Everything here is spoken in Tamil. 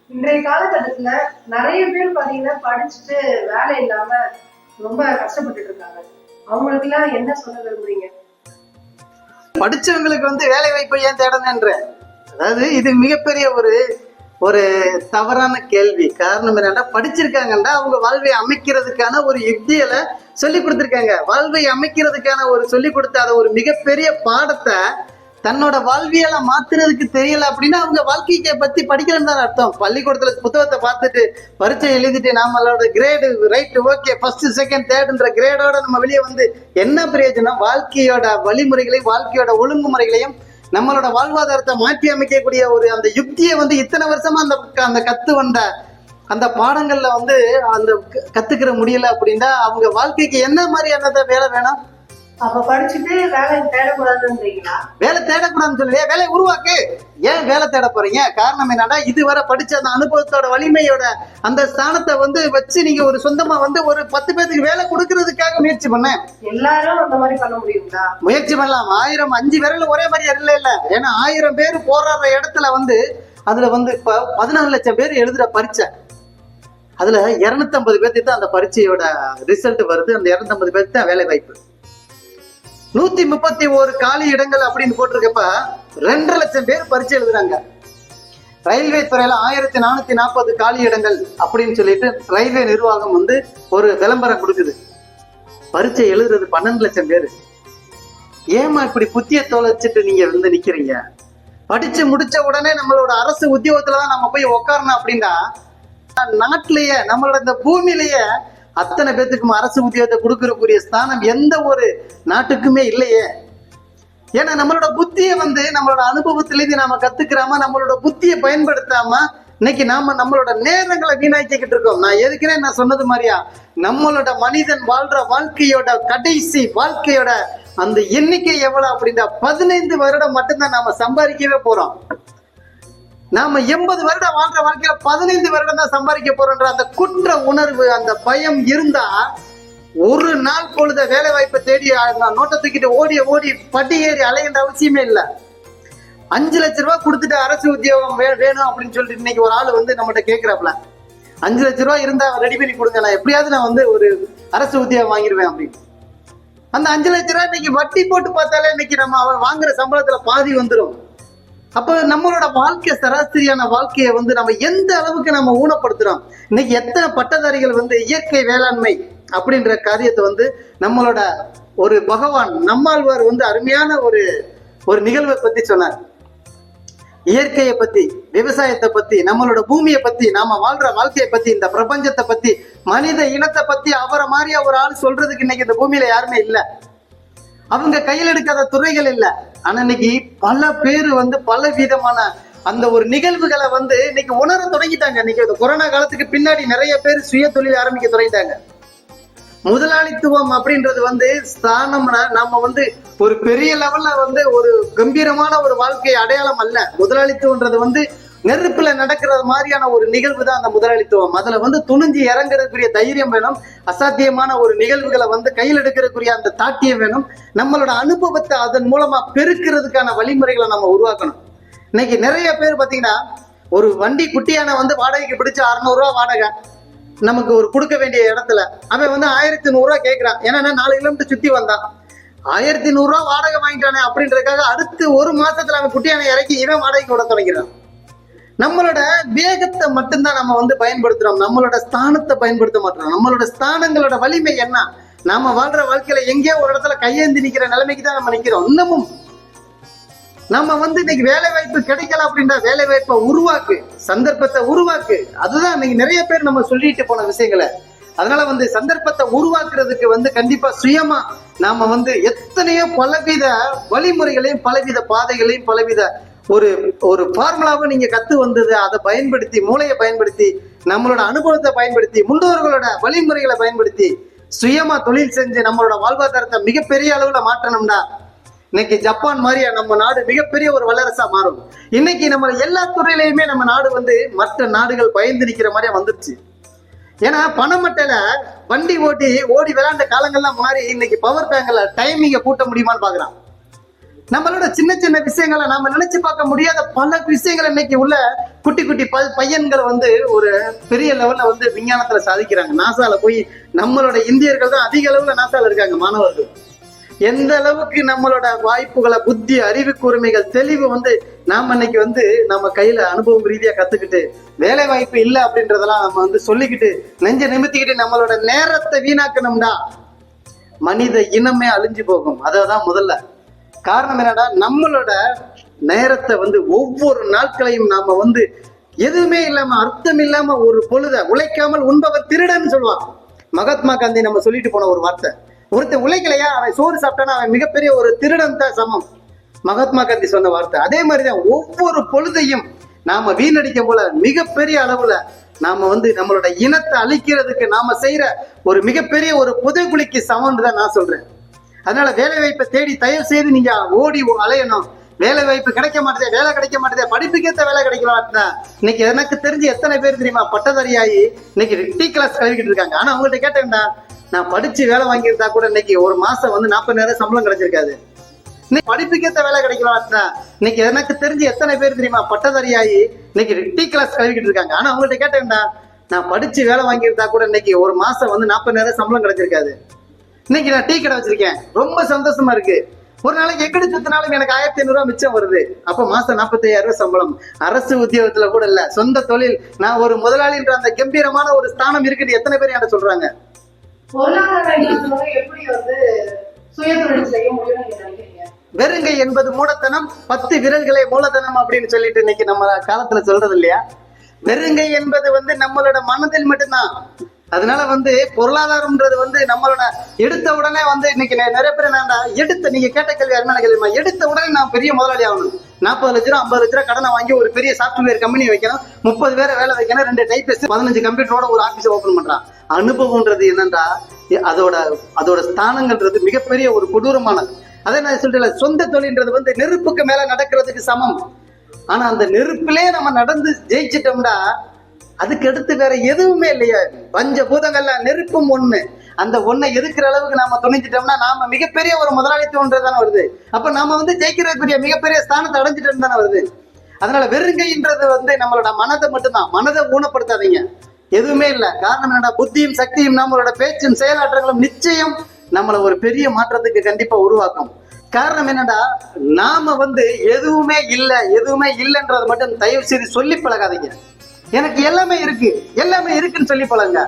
இன்றைய காலகட்டத்துல நிறைய பேர் பாத்தீங்கன்னா படிச்சுட்டு வேலை இல்லாம ரொம்ப கஷ்டப்பட்டுட்டு இருக்காங்க. அவங்களுக்கு எல்லாம் என்ன சொல்ல விரும்புறீங்க? படிச்சவங்களுக்கு வேலை வாய்ப்பை ஏன் தேடணுன்ற, அதாவது இது மிகப்பெரிய ஒரு ஒரு தவறான கேள்வி. காரணம் என்னன்னா, படிச்சிருக்காங்கன்னா அவங்க வாழ்வை அமைக்கிறதுக்கான ஒரு யுக்திகளை சொல்லி கொடுத்துருக்காங்க. வாழ்வை அமைக்கிறதுக்கான ஒரு சொல்லி கொடுத்த ஒரு மிகப்பெரிய பாடத்தை தன்னோட வாழ்வியல மாத்துறதுக்கு தெரியல அப்படின்னா அவங்க வாழ்க்கையை பத்தி படிக்கலன்னு தான் அர்த்தம். பள்ளிக்கூடத்துல புத்தகத்தை பார்த்துட்டு பரீட்சை எழுதிட்டு நம்மளோட grade right okay first second தேர்ட்ன்ற கிரேடோட நம்ம வெளியே என்ன பிரயோஜனம்? வாழ்க்கையோட வழிமுறைகளையும் வாழ்க்கையோட ஒழுங்குமுறைகளையும் நம்மளோட வாழ்வாதாரத்தை மாற்றி அமைக்கக்கூடிய அந்த யுக்தியை இத்தனை வருஷமா அந்த கத்து வந்த அந்த பாடங்கள்ல அந்த கத்துக்கிற முடியல அப்படின்னா அவங்க வாழ்க்கைக்கு என்ன மாதிரியானத வேலை வேணும்? அப்ப படிச்சுட்டு வேலை தேடக்கூடாதுன்றீங்களா? வேலை தேடக்கூடாதுன்னு சொல்லலையே, வேலையை உருவாக்கு. ஏன் வேலை தேட போறீங்க? காரணம் என்னன்னா, இதுவரை படிச்ச அந்த அனுபவத்தோட வலிமையோட அந்த ஸ்தானத்தை வச்சு நீங்க ஒரு சொந்தமா ஒரு 10 பேருக்கு வேலை கொடுக்கறதுக்காக முயற்சி பண்ண. எல்லாரும் அந்த மாதிரி பண்ண முடியுங்களா? முயற்சி பண்ணலாம். 1000 5 விரல் ஒரே மாதிரி இல்ல. ஏன்னா 1000 பேர் போராடுற இடத்துல அதுல 14 லட்சம் பேர் எழுதுற பரீட்சை. அதுல 250 பேர்த்துக்கு தான் அந்த பரீட்சையோட ரிசல்ட் வருது. அந்த 250 பேருக்கு தான் வேலை வாய்ப்பு. 131 காலி இடங்கள் அப்படின்னு போட்டிருக்கப்ப 2.5 லட்சம் பேர் பரீட்சை எழுதுறாங்க. ரயில்வே துறையில 1440 காலி இடங்கள் அப்படின்னு சொல்லிட்டு ரயில்வே நிர்வாகம் ஒரு விளம்பரம் கொடுக்குது. பரீட்சை எழுதுறது 12 லட்சம் பேர். ஏமா இப்படி புத்திய தொலைச்சிட்டு நீங்க நிக்கிறீங்க? படிச்சு முடிச்ச உடனே நம்மளோட அரசு உத்தியோகத்துலதான் நம்ம போய் உட்காரணும் அப்படின்னா, நாட்டிலேயே நம்மளோட இந்த பூமியிலேயே அத்தனை பேத்துக்கும் அரசு உத்தியோகத்தை கொடுக்கறக்கூடிய ஸ்தானம் எந்த ஒரு நாட்டுக்குமே இல்லையே. ஏன்னா நம்மளோட புத்தியை நம்மளோட அனுபவத்திலேருந்து நாம கத்துக்கிறாம நம்மளோட புத்தியை பயன்படுத்தாம இன்னைக்கு நம்மளோட நேரங்களை வீணாக்கிக்கிட்டு இருக்கோம். நான் எதுக்குன்னே நான் சொன்னது மாதிரியா, நம்மளோட மனிதன் வாழ்ற வாழ்க்கையோட கடைசி வாழ்க்கையோட அந்த எண்ணிக்கை எவ்வளவு அப்படின்னா 15 வருடம் மட்டும்தான் நாம சம்பாதிக்கவே போறோம். நாம 80 வருடம் வாழ்ற வாழ்க்கையில 15 வருடம் தான் சம்பாதிக்க போறோன்ற அந்த குற்ற உணர்வு, அந்த பயம் இருந்தா ஒரு நாள் பொழுத வேலை வாய்ப்பை தேடி நோட்டை தூக்கிட்டு ஓடி பட்டி ஏறி அலைகின்ற அவசியமே இல்லை. 5 லட்சம் ரூபாய் கொடுத்துட்டு அரசு உத்தியோகம் வேணும் அப்படின்னு சொல்லிட்டு இன்னைக்கு ஒரு ஆள் நம்மகிட்ட கேட்கிறாப்ல, 5 லட்சம் ரூபாய் இருந்தா ரெடி பண்ணி கொடுங்க, நான் எப்படியாவது நான் ஒரு அரசு உத்தியோகம் வாங்கிடுவேன் அப்படின்னு. அந்த 5 லட்சம் ரூபாய் இன்னைக்கு வட்டி போட்டு பார்த்தாலே இன்னைக்கு நம்ம அவன் வாங்குற சம்பளத்துல பாதி வந்துடும். அப்ப நம்மளோட வாழ்க்கை சராசரியான வாழ்க்கையை நம்ம எந்த அளவுக்கு நம்ம ஊனப்படுத்துறோம். இன்னைக்கு எத்தனை பட்டதாரிகள் இயற்கை வேளாண்மை அப்படின்ற காரியத்தை நம்மளோட ஒரு பகவான் நம்மாழ்வார் அருமையான ஒரு நிகழ்வை பத்தி சொன்னார். இயற்கையை பத்தி, விவசாயத்தை பத்தி, நம்மளோட பூமியை பத்தி, நாம வாழ்ற வாழ்க்கையை பத்தி, இந்த பிரபஞ்சத்தை பத்தி, மனித இனத்தை பத்தி அவரை மாதிரியா ஒரு ஆள் சொல்றதுக்கு இன்னைக்கு இந்த பூமியில யாருமே இல்லை. அவங்க கையில் எடுக்காத துறைகள் இல்லை. ஆனா இன்னைக்கு பல பேர் பல விதமான அந்த ஒரு நிகழ்வுகளை இன்னைக்கு உணர தொடங்கிட்டாங்க. இன்னைக்கு இந்த கொரோனா காலத்துக்கு பின்னாடி நிறைய பேர் சுய தொழில் ஆரம்பிக்க தொடங்கிட்டாங்க. முதலாளித்துவம் அப்படின்றது ஸ்தானம்னா நம்ம ஒரு பெரிய லெவல்ல ஒரு கம்பீரமான ஒரு வாழ்க்கை அடையாளம் அல்ல. முதலாளித்துவம்ன்றது நெருப்புல நடக்கிறது மாதிரியான ஒரு நிகழ்வு தான் அந்த முதலாளித்துவம். அதுல துணிஞ்சு இறங்குறதுக்குரிய தைரியம் வேணும். அசாத்தியமான ஒரு நிகழ்வுகளை கையில் எடுக்கிறதுக்குரிய அந்த தாட்டியம் வேணும். நம்மளோட அனுபவத்தை அதன் மூலமா பெருக்கிறதுக்கான வழிமுறைகளை நம்ம உருவாக்கணும். இன்னைக்கு நிறைய பேர் பாத்தீங்கன்னா, ஒரு வண்டி குட்டியான வாடகைக்கு பிடிச்ச 600 ரூபா வாடகை நமக்கு ஒரு கொடுக்க வேண்டிய இடத்துல அவன் 1100 ரூபா கேட்கிறான். ஏன்னா 4 கிலோமீட்டர் சுத்தி வந்தான். 1100 ரூபா வாடகை வாங்கிட்டானே அப்படின்றதுக்காக அடுத்து ஒரு மாசத்துல அவன் குட்டியான இறக்கி இவன் வாடகைக்கு விட தொடங்கிறான். நம்மளோட வேகத்தை மட்டும்தான் நம்ம பயன்படுத்துறோம். நம்மளோட ஸ்தானத்தை பயன்படுத்த மாட்டோம். நம்மளோட ஸ்தானங்களோட வலிமை என்ன? நாம வாழ்ற வாழ்க்கையில எங்கேயோ ஒரு இடத்துல கையேந்தி நிக்கிற நிலைமைக்கு தான் நம்ம நிக்கிறோம். இன்னமும் நம்ம இன்னைக்கு வேலை வாய்ப்பு கிடைக்கல அப்படின்ற வேலை வாய்ப்பை உருவாக்கு, சந்தர்ப்பத்தை உருவாக்கு. அதுதான் இன்னைக்கு நிறைய பேர் நம்ம சொல்லிட்டு போன விஷயங்களை. அதனால சந்தர்ப்பத்தை உருவாக்குறதுக்கு கண்டிப்பா சுயமா நாம எத்தனையோ பலவித வழிமுறைகளையும் பலவித பாதைகளையும் பலவித ஒரு ஃபார்முலாவை நீங்க கத்து வந்தது அதை பயன்படுத்தி, மூளையை பயன்படுத்தி, நம்மளோட அனுபவத்தை பயன்படுத்தி, முன்னோர்களோட வழிமுறைகளை பயன்படுத்தி சுயமா தொழில் செஞ்சு நம்மளோட வாழ்வாதாரத்தை மிகப்பெரிய அளவுல மாற்றணும்னா இன்னைக்கு ஜப்பான் மாதிரியா நம்ம நாடு மிகப்பெரிய ஒரு வல்லரசா மாறும். இன்னைக்கு நம்ம எல்லா துறையிலையுமே நம்ம நாடு மற்ற நாடுகள் பயந்து நிக்கிற மாதிரியா வந்துருச்சு. ஏன்னா பணமட்டையில வண்டி ஓடி விளையாண்ட காலங்கள்லாம் மாறி இன்னைக்கு பவர் பேங்க்ல டைமிங்க கூட்ட முடியுமான்னு பாக்குறான். நம்மளோட சின்ன சின்ன விஷயங்களை நாம நினைச்சு பார்க்க முடியாத பல விஷயங்கள் இன்னைக்கு உள்ள குட்டி குட்டி பையன்கள் வந்து ஒரு பெரிய லெவல்ல வந்து விஞ்ஞானத்துல சாதிக்கிறாங்க. நாசால போய் நம்மளோட இந்தியர்கள் தான் அதிக அளவுல நாசால இருக்காங்க மாணவர்கள். எந்த அளவுக்கு நம்மளோட வாய்ப்புகளை, புத்தி, அறிவு கூர்மைகள், தெளிவு வந்து நாம இன்னைக்கு வந்து நம்ம கையில அனுபவம் ரீதியா கத்துக்கிட்டு வேலை வாய்ப்பு இல்லை அப்படின்றதெல்லாம் நம்ம வந்து சொல்லிக்கிட்டு நெஞ்ச நிமித்திக்கிட்டு நம்மளோட நேரத்தை வீணாக்கணும்னா மனித இனமே அழிஞ்சு போகும். அதான் முதல்ல காரணம். என்னடா, நம்மளோட நேரத்தை வந்து ஒவ்வொரு நாட்களையும் நாம வந்து எதுவுமே இல்லாம, அர்த்தம் இல்லாம ஒரு பொழுத உழைக்காமல் உண்பவர் திருடன்னு சொல்லுவான் மகாத்மா காந்தி. நம்ம சொல்லிட்டு போன ஒரு வார்த்தை, ஒருத்தன் உழைக்கலையா அவன் சோறு சாப்பிட்டானா அவன் மிகப்பெரிய ஒரு திருடன் தான் சமம். மகாத்மா காந்தி சொன்ன வார்த்தை. அதே மாதிரிதான் ஒவ்வொரு பொழுதையும் நாம வீணடிக்கும் போல மிகப்பெரிய அளவுல நாம வந்து நம்மளோட இனத்தை அழிக்கிறதுக்கு நாம செய்யற ஒரு மிகப்பெரிய ஒரு புதைகுழிக்கு சமம்னு தான் நான் சொல்றேன். அதனால வேலை வாய்ப்பை தேடி தயவு செய்து நீங்க ஓடி அலையணும். வேலை வாய்ப்பு கிடைக்க மாட்டேதே, வேலை கிடைக்க மாட்டேதே, படிப்புக்கேற்ற வேலை கிடைக்க மாட்டேதா. இன்னைக்கு எனக்கு தெரிஞ்சு எத்தனை பேர் தெரியுமா பட்டதாரியாகி இன்னைக்கு டீ கிளாஸ் கழுவிக்கிட்டு இருக்காங்க. ஆனா அவங்கள்ட்ட கேட்டேன்டா, நான் படிச்சு வேலை வாங்கியிருந்தா கூட இன்னைக்கு ஒரு மாசம் வந்து 40,000 சம்பளம் கிடைச்சிருக்காது. இன்னைக்கு படிப்புக்கேற்ற வேலை கிடைக்க மாட்டேதா. இன்னைக்கு எனக்கு தெரிஞ்சு எத்தனை பேர் தெரியுமா பட்டதாரியாகி இன்னைக்கு டீ கிளாஸ் கழுவிக்கிட்டு இருக்காங்க. ஆனா அவங்கள்ட்ட கேட்டேன்டா, நான் படிச்சு வேலை வாங்கியிருந்தா கூட இன்னைக்கு ஒரு மாசம் வந்து 40,000 சம்பளம் கிடைச்சிருக்காது. இன்னைக்கு நான் டீ கடை வச்சிருக்கேன், ரொம்ப சந்தோஷமா இருக்கு. ஒரு நாளைக்கு எக்கடி சுத்தினாலும் எனக்கு 1,500 ரூபாய் மிச்சம் வருது. அப்ப மாசம் 45,000 சம்பளம். அரசு உத்தியோகத்துல கூட இல்ல, சொந்த தொழில், நான் ஒரு முதலாளின்ற அந்த கம்பீரமான ஒரு ஸ்தானம் இருக்குன்னு எத்தனை பேர் என்கிட்ட சொல்றாங்க. எப்படி வந்து சுய தொழில் செய்ய முடியும்னு நீங்க நினைக்கிறீங்க? வெறுங்கை என்பது மூடத்தனம், 10 விரல்களே மூலதனம் அப்படின்னு சொல்லிட்டு இன்னைக்கு நம்ம காலத்துல சொல்றது இல்லையா? வெறுங்கை என்பது வந்து நம்மளோட மனதில் மட்டும்தான். அதனால வந்து பொருளாதாரம்ன்றது வந்து நம்மளோட எடுத்த உடனே வந்து இன்னைக்கு நிறைய பேர் என்னடா, எடுத்த நீங்க கேட்ட கேள்வி அருமையான கேள்விமா, எடுத்த உடனே நான் பெரிய முதலாளி ஆகணும், 40 லட்ச ரூபா 50 லட்ச ரூபா கடனை வாங்கி ஒரு பெரிய சாஃப்ட்வேர் கம்பெனி வைக்கணும், 30 பேரை வேலை வைக்கணும், 2 டைப்பிஸ்ட், 15 கம்ப்யூட்டரோட ஒரு ஆபீஸ் ஓபன் பண்றான். அனுபவம்ன்றது என்னன்னா அதோட ஸ்தானங்கள்ன்றது மிகப்பெரிய ஒரு கொடூரமானது. அதே நான் சொல்றேன், சொந்த தொழில்ன்றது வந்து நெருப்புக்கு மேல நடக்கிறதுக்கு சமம். ஆனா அந்த நெருப்பிலே நம்ம நடந்து ஜெயிச்சிட்டோம்னா அதுக்கு அடுத்து வேற எதுவுமே இல்லையா? பஞ்சபூதங்கள்ல நெருப்பும் ஒண்ணு. அந்த ஒன்னை எதுக்குற அளவுக்கு நாம துணிஞ்சிட்டோம்னா நாம மிகப்பெரிய ஒரு முதலாளித்துவம்ன்றதானே வருது. அப்ப நாம வந்து ஜெயிக்கிறதுக்குரிய மிகப்பெரிய ஸ்தானத்தை அடைஞ்சிட்டு தானே வருது. அதனால வெறுங்கைன்றது வந்து நம்மளோட மனதை மட்டும்தான். மனதை ஊனப்படுத்தாதீங்க, எதுவுமே இல்லை. காரணம் என்னடா, புத்தியும் சக்தியும் நம்மளோட பேச்சும் செயலாற்றங்களும் நிச்சயம் நம்மளை ஒரு பெரிய மாற்றத்துக்கு கண்டிப்பா உருவாக்கும். காரணம் என்னடா, நாம வந்து எதுவுமே இல்லைன்றது மட்டும் தயவு செய்து சொல்லி பழகாதீங்க. எனக்கு எல்லாமே இருக்குன்னு சொல்லி பழங்க.